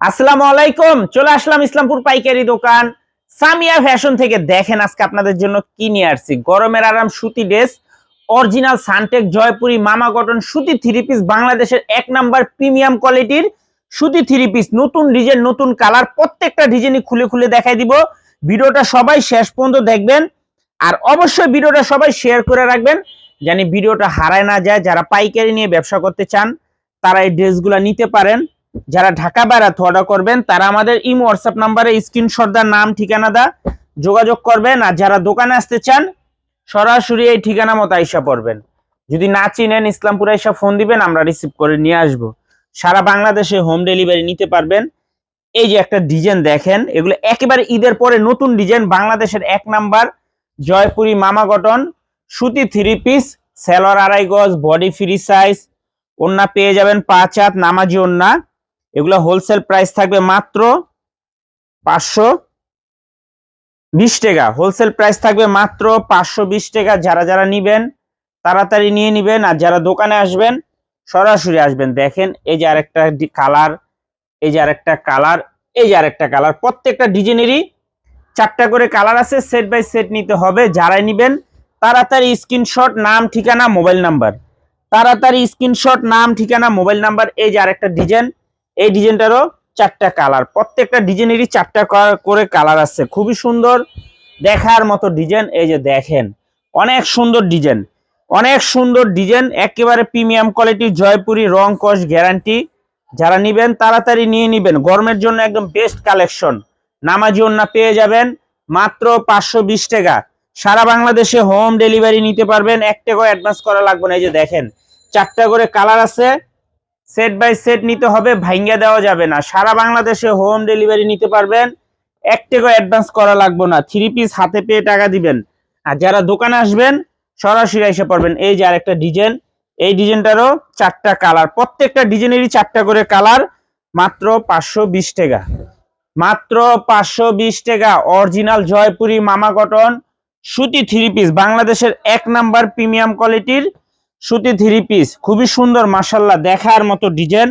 আসসালামু আলাইকুম। চলে আসলাম ইসলামপুর পাইকারি দোকান সামিয়া ফ্যাশন থেকে। দেখেন আজকে আপনাদের জন্য কি নিয়ে আসছি। গরমের আরাম সুতি ড্রেস, অরিজিনাল সানটেক জয়পুরি মামা কটন সুতি থ্রি পিস, বাংলাদেশের এক নাম্বার প্রিমিয়াম কোয়ালিটির সুতি থ্রি পিস। নতুন ডিজাইন, নতুন কালার, প্রত্যেকটা ডিজাইনই খুলে খুলে দেখাই দিব। ভিডিওটা সবাই শেষ পর্যন্ত দেখবেন, আর অবশ্যই ভিডিওটা সবাই শেয়ার করে রাখবেন জানি ভিডিওটা হারায় না যায়। যারা পাইকারি নিয়ে ব্যবসা করতে চান তারা এই ড্রেসগুলো নিতে পারেন। যারা ঢাকা বাইরে অর্ডার করবেন তারা আমাদের ইমো হোয়াটসঅ্যাপ নাম্বারে স্ক্রিনশট দা নাম ঠিকানা দা যোগাযোগ করবেন। আর যারা দোকানে আসতে চান সরাসরি এই ঠিকানা মতো আইসা পড়বেন। যদি না চিনেন ইসলামপুরে আইসা ফোন দিবেন, আমরা রিসিভ করে নিয়ে আসব। সারা বাংলাদেশে হোম ডেলিভারি নিতে পারবেন। এই যে একটা ডিজাইন দেখেন, এগুলো একেবারে ঈদের পরে নতুন ডিজাইন, বাংলাদেশের এক নাম্বার জয়পুরি মামা কটন সুতি থ্রি পিস, সেলর আড়াই গজ, বডি ফ্রি সাইজ, ওন্না পেয়ে যাবেন 5 হাত নামাজি ওন্না। এগুলো হোলসেল প্রাইস থাকবে মাত্র 520 টাকা। হোলসেল প্রাইস থাকবে মাত্র 520 টাকা। যারা যারা নিবেন তাড়াতাড়ি নিয়ে নিবেন, আর যারা দোকানে আসবেন সরাসরি আসবেন। দেখেন এই যে আরেকটা কালার, এই যে আরেকটা কালার, এই যে আরেকটা কালার। প্রত্যেকটা ডিজাইনেরই 4টা করে কালার আছে, সেট বাই সেট নিতে হবে। যারাই নিবেন তাড়াতাড়ি স্ক্রিনশট, নাম ঠিকানা মোবাইল নাম্বার, তাড়াতাড়ি স্ক্রিনশট, নাম ঠিকানা মোবাইল নাম্বার। এই যে আরেকটা ডিজাইন, এই ডিজাইনটারও 4টা কালার, প্রত্যেকটা ডিজাইনেরই 4টা করে কালার আছে। খুবই সুন্দর দেখার মতো ডিজাইন। এই যে দেখেন অনেক সুন্দর ডিজাইন, অনেক সুন্দর ডিজাইন, একেবারে প্রিমিয়াম কোয়ালিটি জয়পুরি, রং কস গ্যারান্টি। যারা নিবেন তাড়াতাড়ি নিয়ে নিবেন, গরমের জন্য একদম বেস্ট কালেকশন। নামাজি ওন্না পেয়ে যাবেন মাত্র 520 টাকা। সারা বাংলাদেশে হোম ডেলিভারি নিতে পারবেন, 1 টাকাও অ্যাডভান্স করা লাগবে না। এই যে দেখেন 4টা করে কালার আছে, সেট বাই সেট নিতে হবে, ভাঙ্গা দেওয়া যাবে না। সারা বাংলাদেশে হোম ডেলিভারি নিতে পারবেন, 1 টাকাও অ্যাডভান্স করা লাগবে না। থ্রি পিস হাতে পেয়ে টাকা দিবেন। আর যারা দোকানে আসবেন সরাসরি এসে পড়বেন। এই যে আরেকটা ডিজাইন, এই ডিজাইনটারও 4টা কালার, প্রত্যেকটা ডিজাইনেরই 4টা করে কালার, মাত্র 520 টাকা। মাত্র 520 টাকা। অরিজিনাল জয়পুরি মামা কটন সুতি থ্রি পিস, বাংলাদেশের এক নাম্বার প্রিমিয়াম কোয়ালিটির সুতি থ্রি পিস। খুবই সুন্দর মাশাআল্লাহ, দেখার মতো ডিজাইন।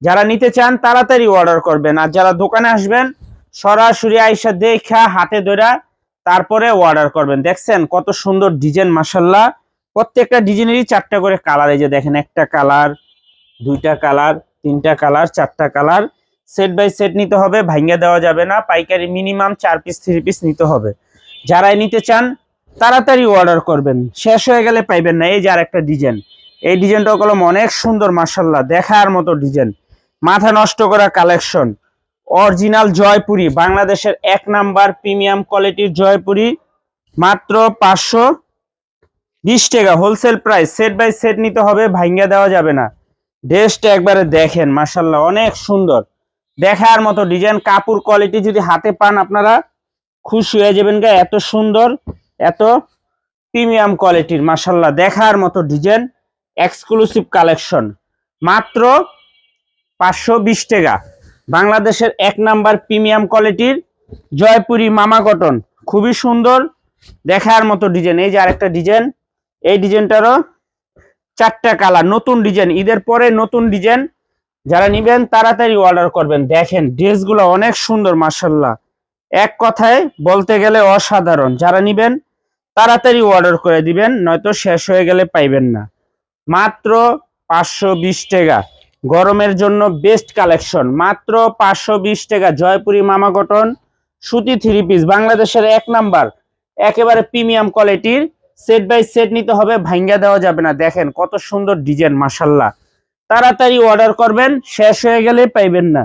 যারা নিতে চান তাড়াতাড়ি অর্ডার করবেন, আর যারা দোকানে আসবেন সরাসরি আইসা দেখা হাতে ধরা তারপরে অর্ডার করবেন। দেখছেন কত সুন্দর ডিজাইন মাশাআল্লাহ। প্রত্যেকটা ডিজাইনেরই 4টা করে কালার। এই যে দেখেন একটা কালার, 2টা কালার, 3টা কালার, 4টা কালার। সেট বাই সেট নিতে হবে, ভাঙ্গা দেওয়া যাবে না। পাইকারি মিনিমাম 4 পিস 3 পিস নিতে হবে। যারাই নিতে চান তাড়াতাড়ি অর্ডার করবেন, শেষ হয়ে গেলে পাইবেন না। এই যে আরেকটা ডিজাইন, এই ডিজাইনটা কলম অনেক সুন্দর মাশাআল্লাহ, দেখার মতো ডিজাইন, মাথা নষ্ট করা কালেকশন। অরিজিনাল জয়পুরি, বাংলাদেশের এক নাম্বার প্রিমিয়াম কোয়ালিটির জয়পুরি, মাত্র 520 টাকা wholesale price. Set by set নিতে হবে, ভাঙ্গা দেওয়া যাবে না। ড্রেসটা একবারে দেখেন মাশাআল্লাহ, অনেক সুন্দর দেখার মতো ডিজাইন। কাপড় কোয়ালিটি যদি হাতে পান আপনারা খুশি হয়ে যাবেন গা, এত সুন্দর, এত প্রিমিয়াম কোয়ালিটির মাশাআল্লাহ, দেখার মতো ডিজাইন, এক্সক্লুসিভ কালেকশন। মাত্র 520 টাকা। বাংলাদেশের এক নাম্বার প্রিমিয়াম কোয়ালিটির জয়পুরি মামা কটন, খুবই সুন্দর দেখার মতো ডিজাইন। এই যে আরেকটা ডিজাইন, এই ডিজাইনটারও 4টা কালার, নতুন ডিজাইন, ঈদের পরে নতুন ডিজাইন। যারা নিবেন তাড়াতাড়ি অর্ডার করবেন। দেখেন ড্রেসগুলো অনেক সুন্দর মাশাআল্লাহ, এক কথায় বলতে গেলে অসাধারণ। যারা নিবেন তাড়াতাড়ি অর্ডার করে দিবেন, নয়তো শেষ হয়ে গেলে পাইবেন না। মাত্র 520 টাকা, গরমের জন্য বেস্ট কালেকশন। মাত্র 520 টাকা জয়পুরি মামা কটন সুতি থ্রি পিস, বাংলাদেশের এক নাম্বার একেবারে প্রিমিয়াম কোয়ালিটির। সেট বাই সেট নিতে হবে, ভাঙ্গা দেওয়া যাবে না। দেখেন কত সুন্দর ডিজাইন মাশাআল্লাহ, তাড়াতাড়ি অর্ডার করবেন, শেষ হয়ে গেলে পাইবেন না।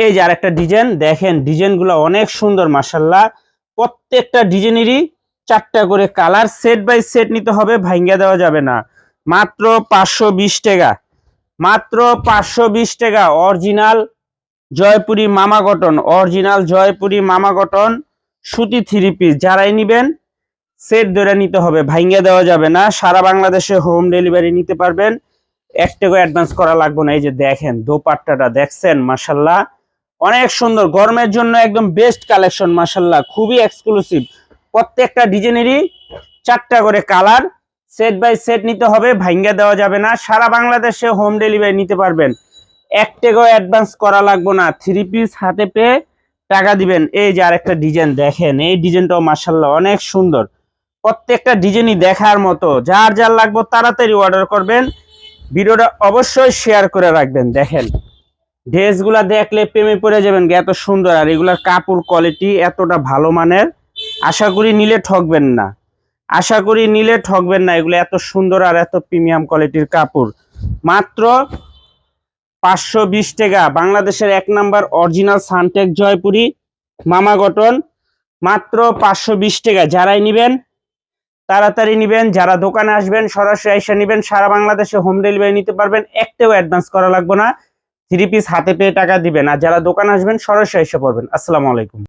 এই যে আরেকটা ডিজাইন, দেখেন ডিজাইনগুলো অনেক সুন্দর মাশাআল্লাহ। প্রত্যেকটা ডিজাইনেরই 4টা করে কালার, সেট বাই সেট নিতে হবে, ভাঙ্গা দেওয়া যাবে না। মাত্র 520 টাকা, মাত্র 520 টাকা। অরিজিনাল জয়পুরি মামা কটন, অরিজিনাল জয়পুরি মামা কটন সুতি থ্রি পিস। যারাই নিবেন সেট ধরে নিতে হবে, ভাঙ্গা দেওয়া যাবে না। সারা বাংলাদেশে হোম ডেলিভারি নিতে পারবেন, 1 টাকা অ্যাডভান্স করা লাগবে না। এই যে দেখেন দোপাট্টাটা দেখছেন মাশাআল্লাহ, অনেক সুন্দর, গরমের জন্য একদম বেস্ট কালেকশন মাশাআল্লাহ, খুবই এক্সক্লুসিভ। প্রত্যেকটা ডিজাইনেরই 4টা করে কালার, সেট বাই সেট নিতে হবে, ভাঙ্গা দেওয়া যাবে না। সারা বাংলাদেশে হোম ডেলিভারি নিতে পারবেন, এক টাকাও অ্যাডভান্স করা লাগবে না, 3 পিস হাতে পেয়ে টাকা দিবেন। এই যে আরেকটা ডিজাইন দেখেন, এই ডিজাইনটাও মাশাআল্লাহ অনেক সুন্দর, প্রত্যেকটা ডিজাইনই দেখার মতো। যার যার লাগবে তাড়াতাড়ি অর্ডার করবেন, ভিডিওটা অবশ্যই শেয়ার করে রাখবেন। দেখেন ড্রেসগুলা দেখলে প্রেমে পড়ে যাবেন, এত সুন্দর, আর এগুলার কাপড় কোয়ালিটি এতটা ভালো মানের, আশা করি নিলে ঠকবেন না, আশা করি নিলে ঠকবেন না। এগুলো এত সুন্দর আর এত প্রিমিয়াম কোয়ালিটির কাপড়, মাত্র 520 টাকা। বাংলাদেশের 1 নাম্বার অরিজিনাল সানটেক জয়পুরি মামা কটন, মাত্র 520 টাকা। যারাই নিবেন তাড়াতাড়ি নিবেন, যারা দোকানে আসবেন সরাসরি এসে নিবেন। সারা বাংলাদেশে হোম ডেলিভারি নিতে পারবেন, একটাও অ্যাডভান্স করা লাগবে না, 3 পিস হাতে পেয়ে টাকা দিবেন। আর যারা দোকানে আসবেন সরাসরি এসে পড়বেন। আসসালামু আলাইকুম।